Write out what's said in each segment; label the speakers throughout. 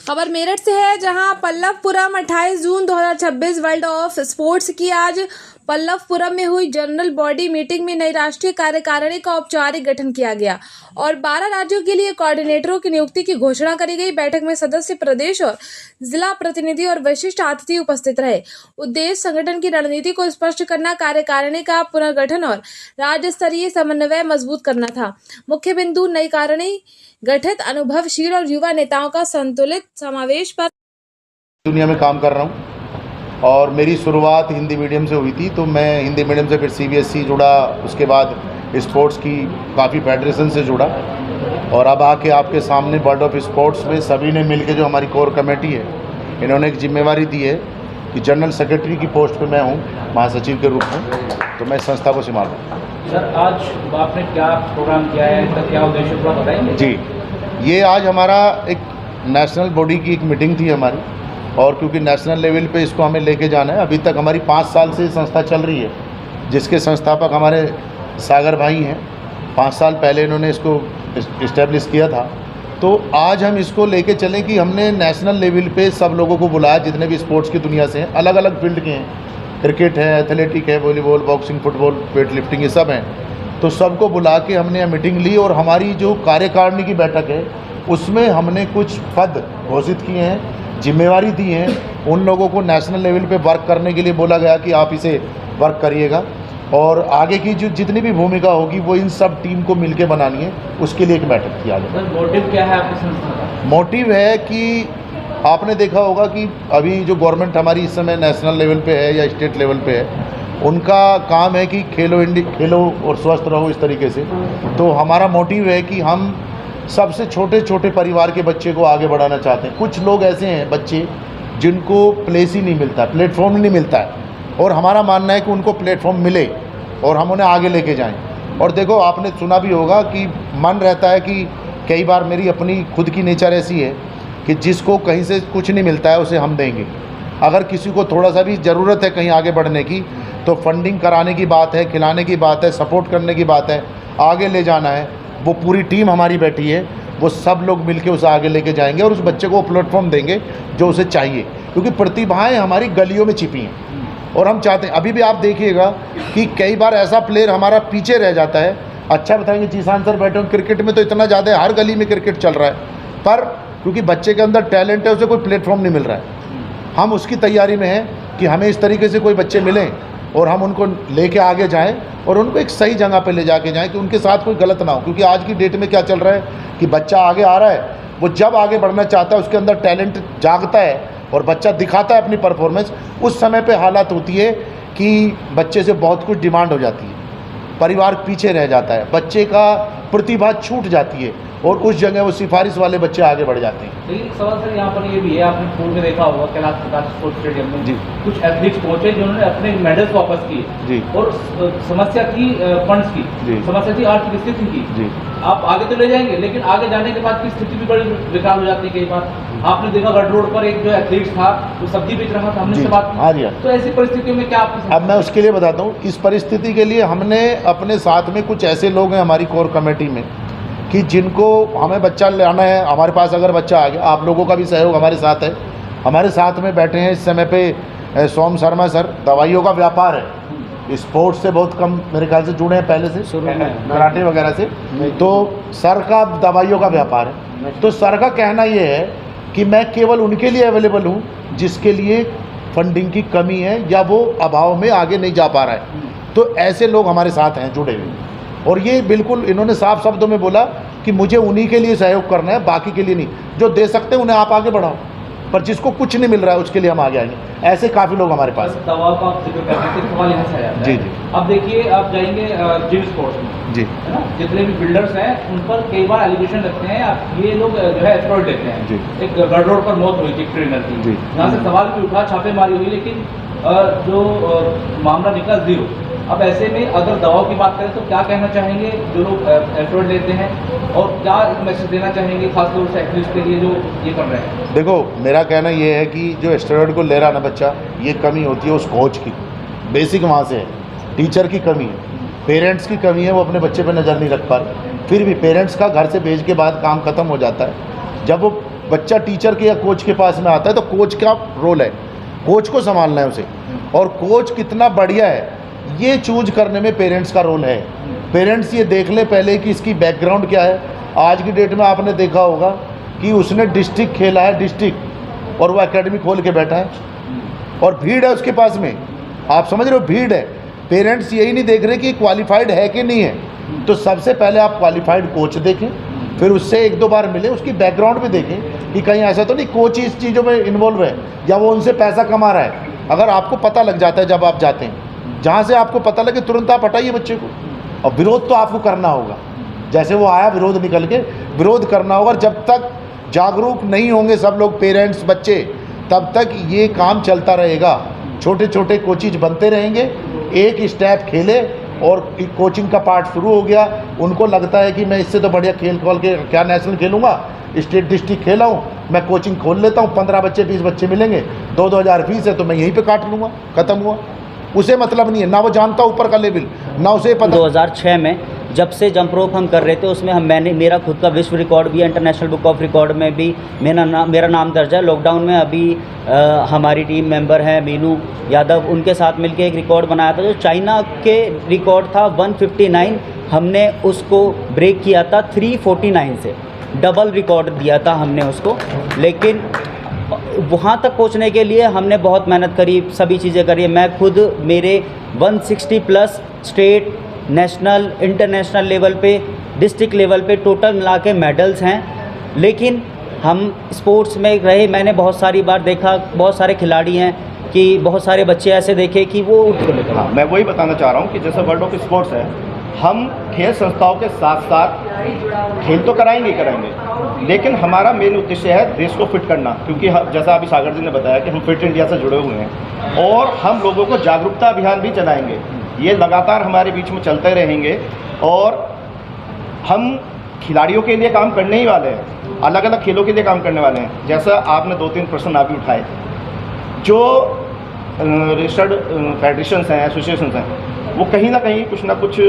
Speaker 1: खबर मेरठ से है, जहां पल्लवपुरम 28 जून 2026 वर्ल्ड ऑफ स्पोर्ट्स की आज पल्लवपुरम में हुई जनरल बॉडी मीटिंग में नई राष्ट्रीय कार्यकारिणी का औपचारिक गठन किया गया और 12 राज्यों के लिए कोऑर्डिनेटरों की नियुक्ति की घोषणा करी गई। बैठक में सदस्य, प्रदेश और जिला प्रतिनिधि और विशिष्ट अतिथि उपस्थित रहे। उद्देश्य संगठन की रणनीति को स्पष्ट करना, कार्यकारिणी का पुनर्गठन और राज्य स्तरीय समन्वय मजबूत करना था। मुख्य बिंदु नई कार्यकारिणी गठित अनुभवशील और युवा नेताओं का संतुलित समावेश पर।
Speaker 2: दुनिया में काम कर रहा हूँ और मेरी शुरुआत हिंदी मीडियम से हुई थी, तो मैं हिंदी मीडियम से फिर CBSE जुड़ा, उसके बाद स्पोर्ट्स की काफ़ी फेडरेशन से जुड़ा और अब आके आपके सामने वर्ल्ड ऑफ स्पोर्ट्स में सभी ने मिलकर जो हमारी कोर कमेटी है, इन्होंने एक जिम्मेवारी दी है कि जनरल सेक्रेटरी की पोस्ट पे मैं हूँ, महासचिव के रूप में, तो मैं संस्था को संभाल रहा हूँ।
Speaker 3: सर, आज आपने क्या प्रोग्राम किया है, इसका क्या उद्देश्य पूरा बताएंगे? जी,
Speaker 2: ये आज हमारा एक नेशनल बॉडी की एक मीटिंग थी हमारी, और क्योंकि नेशनल लेवल पे इसको हमें लेके जाना है। अभी तक हमारी 5 साल से संस्था चल रही है, जिसके संस्थापक हमारे सागर भाई हैं। 5 साल पहले इन्होंने इसको इस्टेब्लिश किया था। तो आज हम इसको लेके चलें कि हमने नेशनल लेवल पे सब लोगों को बुलाया, जितने भी स्पोर्ट्स की दुनिया से हैं, अलग अलग फील्ड के हैं, क्रिकेट है, एथलेटिक है, volleyball, boxing, football, weight lifting, ये सब हैं। तो सबको बुला के हमने मीटिंग ली और हमारी जो कार्यकारिणी की बैठक है उसमें हमने कुछ पद घोषित किए हैं, जिम्मेवारी दी है। उन लोगों को नेशनल लेवल पे वर्क करने के लिए बोला गया कि आप इसे वर्क करिएगा और आगे की जो जितनी भी भूमिका होगी वो इन सब टीम को मिलके बनानी है, उसके लिए एक बैठक किया गया।
Speaker 3: मोटिव क्या है आपकी संस्था का? मोटिव
Speaker 2: है कि आपने देखा होगा कि अभी जो गवर्नमेंट हमारी इस समय नेशनल लेवल पे है या स्टेट लेवल पे है, उनका काम है कि खेलो और स्वस्थ रहो, इस तरीके से। तो हमारा मोटिव है कि हम सबसे छोटे छोटे परिवार के बच्चे को आगे बढ़ाना चाहते हैं। कुछ लोग ऐसे हैं बच्चे जिनको प्लेस ही नहीं मिलता, प्लेटफॉर्म नहीं मिलता है, और हमारा मानना है कि उनको प्लेटफॉर्म मिले और हम उन्हें आगे लेके जाएं। और देखो, आपने सुना भी होगा कि मन रहता है कि कई बार मेरी अपनी खुद की नेचर ऐसी है कि जिसको कहीं से कुछ नहीं मिलता है उसे हम देंगे। अगर किसी को थोड़ा सा भी ज़रूरत है कहीं आगे बढ़ने की, तो फंडिंग कराने की बात है, खिलाने की बात है, सपोर्ट करने की बात है, आगे ले जाना है। वो पूरी टीम हमारी बैठी है, वो सब लोग मिलके उसे आगे लेके जाएंगे और उस बच्चे को प्लेटफॉर्म देंगे जो उसे चाहिए, क्योंकि प्रतिभाएं हमारी गलियों में छिपी हैं और हम चाहते हैं। अभी भी आप देखिएगा कि कई बार ऐसा प्लेयर हमारा पीछे रह जाता है। अच्छा बताएंगे जीसान सर बैठे हों, क्रिकेट में तो इतना ज़्यादा है, हर गली में क्रिकेट चल रहा है, पर क्योंकि बच्चे के अंदर टैलेंट है, उसे कोई प्लेटफॉर्म नहीं मिल रहा है। हम उसकी तैयारी में हैं कि हमें इस तरीके से कोई बच्चे मिलें और हम उनको लेके आगे जाएं और उनको एक सही जगह पे ले जाके जाएं कि उनके साथ कोई गलत ना हो। क्योंकि आज की डेट में क्या चल रहा है कि बच्चा आगे आ रहा है, वो जब आगे बढ़ना चाहता है उसके अंदर टैलेंट जागता है और बच्चा दिखाता है अपनी परफॉर्मेंस, उस समय पे हालत होती है कि बच्चे से बहुत कुछ डिमांड हो जाती है, परिवार पीछे रह जाता है, बच्चे का प्रतिभा छूट जाती है और उस जगह वो सिफारिश वाले बच्चे आगे बढ़ जाते हैं।
Speaker 3: लेकिन एक सवाल सर यहाँ पर ये भी है, आपने पूर्व में देखा होगा कैलाश प्रकाश स्पोर्ट्स स्टेडियम में जी कुछ एथलीट्स पहुंचे जिन्होंने अपने मेडल्स वापस किए जी, और समस्या थी फंड्स की जी, समस्या थी आर्थिक स्थिति की जी। आप आगे तो ले जाएंगे, लेकिन आगे जाने के बाद की स्थिति भी बड़ी बेकार हो जाती है। कई बार आपने देखा गढ़ रोड पर एक जो एथलीट था वो सब्जी बेच रहा था, हमने से बात की, तो ऐसी परिस्थितियों में क्या आप?
Speaker 2: अब मैं उसके लिए बताता हूँ। इस परिस्थिति के लिए हमने अपने साथ में कुछ ऐसे लोग हैं हमारी कोर कमेटी में कि जिनको हमें बच्चा लाना है, हमारे पास अगर बच्चा आ गया, आप लोगों का भी सहयोग हमारे साथ है। हमारे साथ में बैठे हैं इस समय पे सोम शर्मा सर, दवाइयों का व्यापार है, स्पोर्ट्स से बहुत कम मेरे ख्याल से जुड़े हैं पहले से, कराटे वगैरह से, तो सर का दवाइयों का व्यापार है। तो सर का कहना ये है कि मैं केवल उनके लिए अवेलेबल हूँ जिसके लिए फंडिंग की कमी है या वो अभाव में आगे नहीं जा पा रहा है। तो ऐसे लोग हमारे साथ हैं जुड़े हुए, और ये बिल्कुल इन्होंने साफ शब्दों में बोला कि मुझे उन्हीं के लिए सहयोग करना है, बाकी के लिए नहीं। जो दे सकते हैं उन्हें आप आगे बढ़ाओ, पर जिसको कुछ नहीं मिल रहा है उसके लिए हम आगे आएंगे। ऐसे काफ़ी लोग हमारे पास हैं।
Speaker 3: दवाओं का आप जिक्र करते थे, सवाल यहाँ से आया
Speaker 2: जी जी।
Speaker 3: अब देखिए, आप जाएंगे जिम स्पोर्ट्स में
Speaker 2: जी,
Speaker 3: है ना, जितने भी बिल्डर्स हैं उन पर कई बार एलिगेशन लगते हैं, आप ये लोग जो है एस्ट्रॉइड लेते हैं जी। एक गढ़ रोड पर मौत हुई थी ट्रेनर की जी, यहाँ से सवाल भी उठा, छापेमारी हुई, लेकिन जो मामला निकला जीरो। अब ऐसे में अगर दवाओं की बात करें तो क्या कहना चाहेंगे जो लोग एस्ट्रॉइड लेते हैं, और क्या मैसेज देना चाहेंगे खासतौर से एथलीट्स के लिए जो ये कर रहे हैं?
Speaker 2: देखो, मेरा कहना ये है कि जो एस्टेरॉइड को ले रहा ना बच्चा, ये कमी होती है उस कोच की, बेसिक वहाँ से है, टीचर की कमी है, पेरेंट्स की कमी है, वो अपने बच्चे पर नज़र नहीं रख पा रहे। फिर भी पेरेंट्स का घर से भेज के बाद काम ख़त्म हो जाता है। जब वो बच्चा टीचर के या कोच के पास में आता है तो कोच का रोल है, कोच को संभालना है उसे, और कोच कितना बढ़िया है ये चूज करने में पेरेंट्स का रोल है। पेरेंट्स ये देख ले पहले कि इसकी बैकग्राउंड क्या है। आज की डेट में आपने देखा होगा कि उसने डिस्ट्रिक्ट खेला है, डिस्ट्रिक्ट, और वो एकेडमी खोल के बैठा है और भीड़ है उसके पास में, आप समझ रहे हो, भीड़ है। पेरेंट्स यही नहीं देख रहे कि क्वालिफाइड है कि नहीं है। तो सबसे पहले आप क्वालिफाइड कोच देखें, फिर उससे एक दो बार मिले, उसकी बैकग्राउंड भी देखें कि कहीं ऐसा तो नहीं कोच इस चीज़ों में इन्वॉल्व है या वो उनसे पैसा कमा रहा है। अगर आपको पता लग जाता है जब आप जाते हैं, जहाँ से आपको पता लगे तुरंत आप हटाइए बच्चे को। और विरोध तो आपको करना होगा, जैसे वो आया विरोध निकल के विरोध करना होगा। जब तक जागरूक नहीं होंगे सब लोग, पेरेंट्स, बच्चे, तब तक ये काम चलता रहेगा। छोटे छोटे कोचिज बनते रहेंगे, एक स्टेप खेले और कोचिंग का पार्ट शुरू हो गया। उनको लगता है कि मैं इससे तो बढ़िया खेल खोल के क्या नेशनल खेलूँगा, स्टेट डिस्ट्रिक्ट खेला हूँ, मैं कोचिंग खोल लेता हूँ, 15 बच्चे 20 बच्चे मिलेंगे, 2-2 हज़ार फीस है तो मैं यहीं पे काट लूँगा, ख़त्म हुआ। उसे मतलब नहीं है, ना वो जानता ऊपर का लेवल, ना उसे पता।
Speaker 4: 2006 में जब से जंप रोप हम कर रहे थे उसमें मेरा खुद का विश्व रिकॉर्ड भी है, इंटरनेशनल बुक ऑफ रिकॉर्ड में भी मेरा नाम दर्ज है। लॉकडाउन में अभी हमारी टीम मेंबर हैं मीनू यादव, उनके साथ मिलकर एक रिकॉर्ड बनाया था जो चाइना के रिकॉर्ड था 159, हमने उसको ब्रेक किया था 349 से, डबल रिकॉर्ड दिया था हमने उसको। लेकिन वहाँ तक पहुँचने के लिए हमने बहुत मेहनत करी, सभी चीज़ें करी। मैं खुद मेरे 160 plus state, national, international level पे, डिस्ट्रिक्ट लेवल पे टोटल मिला के मेडल्स हैं। लेकिन हम स्पोर्ट्स में रहे, मैंने बहुत सारी बार देखा, बहुत सारे खिलाड़ी हैं कि बहुत सारे बच्चे ऐसे देखे कि वो उठ के लेकर।
Speaker 5: हाँ, मैं वही बताना चाह रहा हूँ कि जैसे वर्ल्ड ऑफ स्पोर्ट्स है, हम खेल संस्थाओं के साथ साथ खेल तो कराएंगे, लेकिन हमारा मेन उद्देश्य है देश को फिट करना। क्योंकि जैसा अभी सागर जी ने बताया कि हम फिट इंडिया से जुड़े हुए हैं और हम लोगों को जागरूकता अभियान भी चलाएंगे। ये लगातार हमारे बीच में चलते रहेंगे और हम खिलाड़ियों के लिए काम करने ही वाले हैं, अलग अलग खेलों के लिए काम करने वाले हैं। जैसा आपने 2-3 प्रश्न अभी उठाए, जो रजिस्टर्ड फेडरेशंस हैं, एसोसिएशंस हैं, वो कहीं ना कुछ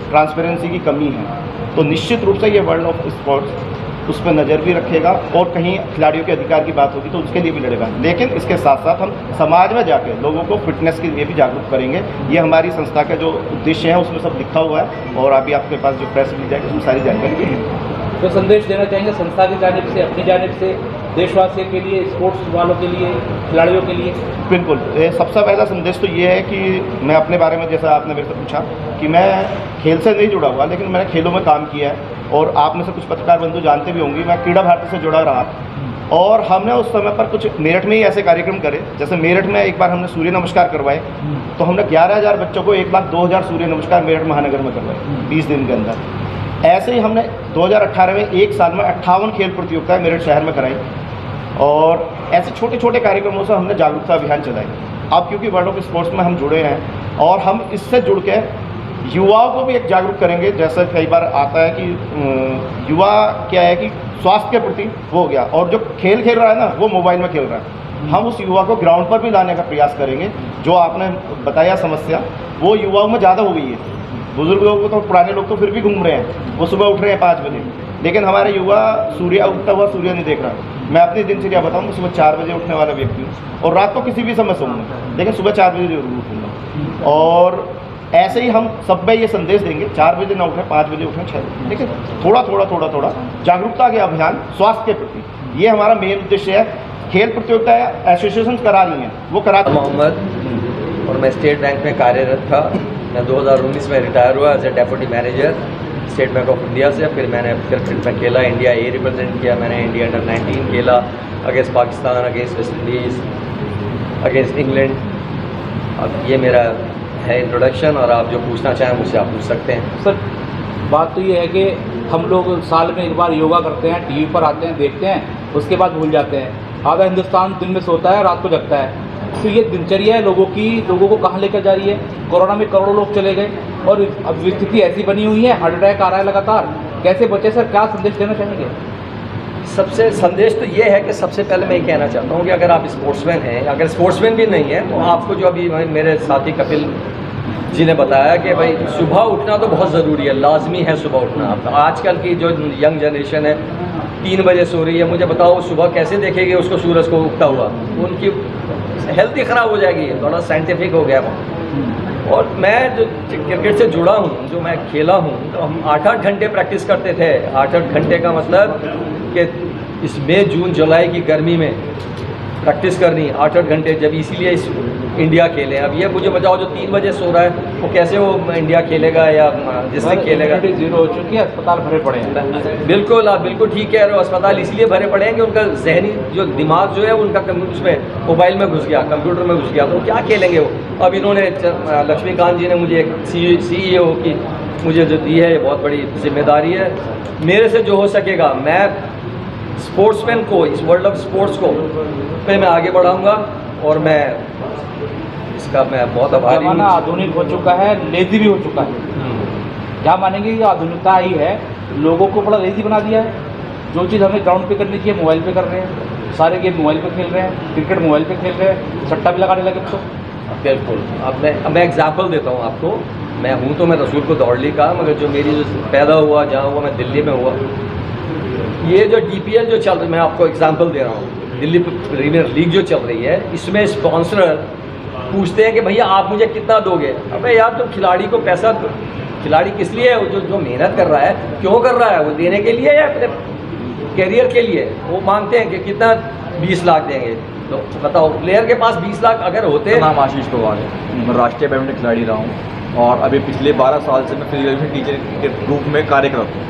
Speaker 5: ट्रांसपेरेंसी की कमी है। तो निश्चित रूप से ये वर्ल्ड ऑफ स्पोर्ट्स उस पर नज़र भी रखेगा और कहीं खिलाड़ियों के अधिकार की बात होगी तो उसके लिए भी लड़ेगा। लेकिन इसके साथ साथ हम समाज में जाके लोगों को फिटनेस के लिए भी जागरूक करेंगे। ये हमारी संस्था का जो उद्देश्य है उसमें सब लिखा हुआ है और अभी आपके पास जो प्रेस मिल जाएगी उसमें सारी जानकारी भी है।
Speaker 3: तो संदेश देना चाहेंगे संस्था की जानिब से, अपनी जानिब से, देशवासियों के लिए, स्पोर्ट्स वालों के लिए, खिलाड़ियों के लिए?
Speaker 5: बिल्कुल, सबसे पहला संदेश तो ये है कि मैं अपने बारे में, जैसा आपने मेरे से पूछा कि मैं खेल से नहीं जुड़ा हुआ, लेकिन मैंने खेलों में काम किया है और आप में से कुछ पत्रकार बंधु जानते भी होंगे, मैं क्रीड़ा भारती से जुड़ा रहा और हमने उस समय पर कुछ मेरठ में ही ऐसे कार्यक्रम करे। जैसे मेरठ में एक बार हमने सूर्य नमस्कार करवाए, तो हमने 11,000 बच्चों को 1,02,000 सूर्य नमस्कार मेरठ महानगर में करवाए 20 दिन के अंदर। ऐसे ही हमने 2018 में एक साल में 58 खेल प्रतियोगिताएं मेरठ शहर में कराई और ऐसे छोटे छोटे कार्यक्रमों से हमने जागरूकता अभियान चलाई। अब क्योंकि वर्ल्ड ऑफ स्पोर्ट्स में हम जुड़े हैं और हम इससे जुड़ के युवाओं को भी एक जागरूक करेंगे। जैसे कई बार आता है कि युवा क्या है कि स्वास्थ्य के प्रति वो हो गया और जो खेल रहा है ना वो मोबाइल में खेल रहा है। हम उस युवा को ग्राउंड पर भी लाने का प्रयास करेंगे। जो आपने बताया समस्या वो युवाओं में ज़्यादा हो गई है। बुजुर्ग लोग तो, पुराने लोग तो फिर भी घूम रहे हैं, वो सुबह उठ रहे हैं 5 बजे, लेकिन हमारे युवा सूर्य उगता हुआ सूर्य नहीं देख रहा। मैं अपनी दिनचर्या बताऊँ तो सुबह 4 बजे उठने वाला व्यक्ति हूँ और रात को किसी भी समय सोऊंगा, लेकिन सुबह 4 बजे जरूर उठूँगा। और ऐसे ही हम सब में ये संदेश देंगे, 4 बजे ना उठें, 5 बजे उठें, 6 बजे, लेकिन थोड़ा जागरूकता के अभियान स्वास्थ्य के प्रति, ये हमारा मेन उद्देश्य है। खेल प्रतियोगिता एसोसिएशन करा रही हैं, वो करा।
Speaker 6: मोहम्मद और मैं स्टेट बैंक में कार्यरत था। मैं 2019 में रिटायर हुआ as a deputy manager State Bank of India से। फिर मैंने क्रिकेट में खेला, इंडिया ए रिप्रेजेंट किया, मैंने इंडिया अंडर 19 खेला against Pakistan, against West Indies, against England. अब ये मेरा है इंट्रोडक्शन और आप जो पूछना चाहें मुझसे आप पूछ सकते हैं।
Speaker 3: सर, बात तो ये है कि हम लोग साल में एक बार योगा करते हैं, टीवी पर आते हैं, देखते हैं, उसके बाद भूल जाते हैं। आधा हिंदुस्तान दिन में सोता है, रात को जगता है। तो ये दिनचर्या है लोगों की, लोगों को कहाँ लेकर जा रही है? कोरोना में करोड़ों लोग चले गए और अब स्थिति ऐसी बनी हुई है, हार्ट अटैक आ रहा है लगातार। कैसे बचे सर, क्या संदेश देना चाहेंगे?
Speaker 6: सबसे संदेश तो ये है कि सबसे पहले मैं ये कहना चाहता हूँ कि अगर आप स्पोर्ट्समैन हैं, अगर स्पोर्ट्समैन भी नहीं है तो आपको जो अभी मेरे साथी कपिल जी ने बताया कि भाई सुबह उठना तो बहुत ज़रूरी है, लाजमी है सुबह उठना। आजकल की जो यंग जनरेशन है 3 बजे सो रही है, मुझे बताओ सुबह कैसे देखेगी उसको सूरज को उगता हुआ? उनकी हेल्थ ही ख़राब हो जाएगी। थोड़ा साइंटिफिक हो गया वो। और मैं जो क्रिकेट से जुड़ा हूँ, जो मैं खेला हूँ, तो हम 8-8 घंटे प्रैक्टिस करते थे। 8-8 घंटे का मतलब कि इस मई, जून, जुलाई की गर्मी में प्रैक्टिस करनी 8-8 घंटे, जब इसीलिए इस इंडिया खेले। अब ये मुझे बताओ जो 3 बजे सो रहा है वो कैसे वो इंडिया खेलेगा या डिस्ट्रिक्ट खेलेगा?
Speaker 3: जीरो हो चुकी है, अस्पताल भरे पड़े हैं।
Speaker 6: बिल्कुल, आप बिल्कुल ठीक कह रहे हो। अस्पताल इसलिए भरे पड़े हैं कि उनका जहनी जो दिमाग जो है उनका उसमें मोबाइल में घुस गया, कंप्यूटर में घुस गया, तो क्या खेलेंगे वो? अब इन्होंने लक्ष्मीकांत जी ने मुझे एक CEO की मुझे जो दी है, ये बहुत बड़ी जिम्मेदारी है। मेरे से जो हो सकेगा मैं स्पोर्ट्समैन को, इस वर्ल्ड ऑफ स्पोर्ट्स को पे मैं आगे बढ़ाऊंगा और मैं इसका मैं बहुत आभारी हूँ।
Speaker 3: जमाना आधुनिक हो चुका है, लेजी भी हो चुका है। क्या मानेंगे कि आधुनिकता आई है, लोगों को बड़ा लेजी बना दिया है। जो चीज़ हमें ग्राउंड पे करनी चाहिए मोबाइल पे कर रहे हैं, सारे गेम मोबाइल पे खेल रहे हैं, क्रिकेट मोबाइल पे खेल रहे हैं, सट्टा भी लगाने लगे तो।
Speaker 6: बिल्कुल। अब मैं एग्जाम्पल देता हूँ आपको। मैं हूँ तो मैं रसूलपुर दौड़ली का, मगर जो मेरी जो पैदा हुआ जहाँ हुआ मैं दिल्ली में हुआ। ये जो DPL जो चल रही, मैं आपको एग्जांपल दे रहा हूँ, दिल्ली प्रीमियर लीग जो चल रही है, इसमें स्पॉन्सर पूछते हैं कि भैया आप मुझे कितना दोगे? अबे यार, तुम खिलाड़ी को पैसा, खिलाड़ी किस लिए है? जो मेहनत कर रहा है, क्यों कर रहा है? वो देने के लिए या अपने कैरियर के लिए? वो मांगते हैं कि कितना 20 लाख देंगे। तो बताओ, प्लेयर के पास 20 लाख अगर होते।
Speaker 7: मेरा नाम आशीष पवार है, मैं राष्ट्रीय बैडमिंटन खिलाड़ी रहा हूँ और अभी पिछले 12 साल से मैं फिजिकल एजुकेशन टीचर के रूप में कार्यरत हूँ।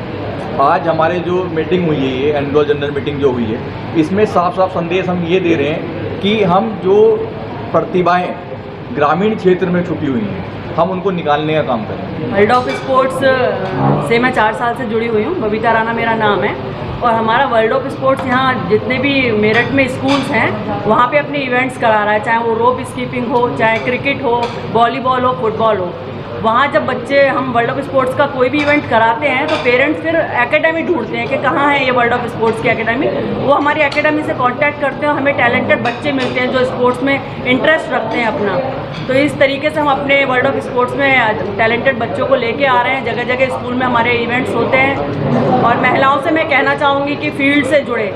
Speaker 7: आज हमारे जो मीटिंग हुई है, ये एनुअल जनरल मीटिंग जो हुई है, इसमें साफ साफ संदेश हम ये दे रहे हैं कि हम जो प्रतिभाएं ग्रामीण क्षेत्र में छुपी हुई हैं, हम उनको निकालने का काम करें।
Speaker 8: वर्ल्ड ऑफ स्पोर्ट्स से मैं 4 साल से जुड़ी हुई हूँ। बबीता राणा मेरा नाम है और हमारा वर्ल्ड ऑफ स्पोर्ट्स यहाँ जितने भी मेरठ में स्कूल्स हैं वहाँ पे अपने इवेंट्स करा रहा है, चाहे वो रोप स्कीपिंग हो, चाहे क्रिकेट हो, वॉलीबॉल हो, फुटबॉल हो। वहाँ जब बच्चे, हम वर्ल्ड ऑफ स्पोर्ट्स का कोई भी इवेंट कराते हैं तो पेरेंट्स फिर एकेडमी ढूंढते हैं कि कहाँ है ये वर्ल्ड ऑफ स्पोर्ट्स की एकेडमी। वो हमारी एकेडमी से कांटेक्ट करते हैं, हमें टैलेंटेड बच्चे मिलते हैं जो स्पोर्ट्स में इंटरेस्ट रखते हैं अपना। तो इस तरीके से हम अपने वर्ल्ड ऑफ स्पोर्ट्स में टैलेंटेड बच्चों को लेके आ रहे हैं। जगह जगह स्कूल में हमारे इवेंट्स होते हैं। और महिलाओं से मैं कहना चाहूँगी कि फील्ड से जुड़े,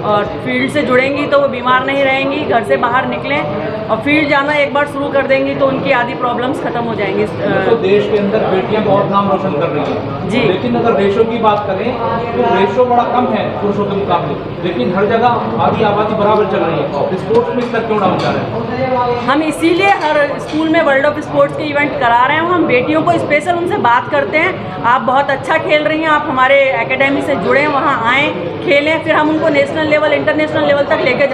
Speaker 8: और फील्ड से जुड़ेंगी तो वो बीमार नहीं रहेंगी, घर से बाहर निकलें और फील्ड जाना एक बार शुरू कर देंगी तो उनकी आधी प्रॉब्लम्स खत्म हो जाएंगी।
Speaker 3: तो देश के अंदर बेटियां बहुत नाम रोशन कर रही हैं
Speaker 8: जी।
Speaker 3: लेकिन अगर रेशो की बात करें तो रेशो बड़ा कम है पुरुषों के मुकाबले, लेकिन हर जगह आधी आबादी बराबर चल रही है। स्पोर्ट्स में इस तक क्यों डाउन जा रहा है?
Speaker 8: हम इसीलिए हर स्कूल में वर्ल्ड ऑफ स्पोर्ट्स के इवेंट करा रहे हैं। हम बेटियों को स्पेशल उनसे बात करते हैं, आप बहुत अच्छा खेल रही हैं, आप हमारे एकेडमी से जुड़ें, वहाँ आएँ, खेलें, फिर हम उनको नेशनल लेवल, इंटरनेशनल लेवल तक लेके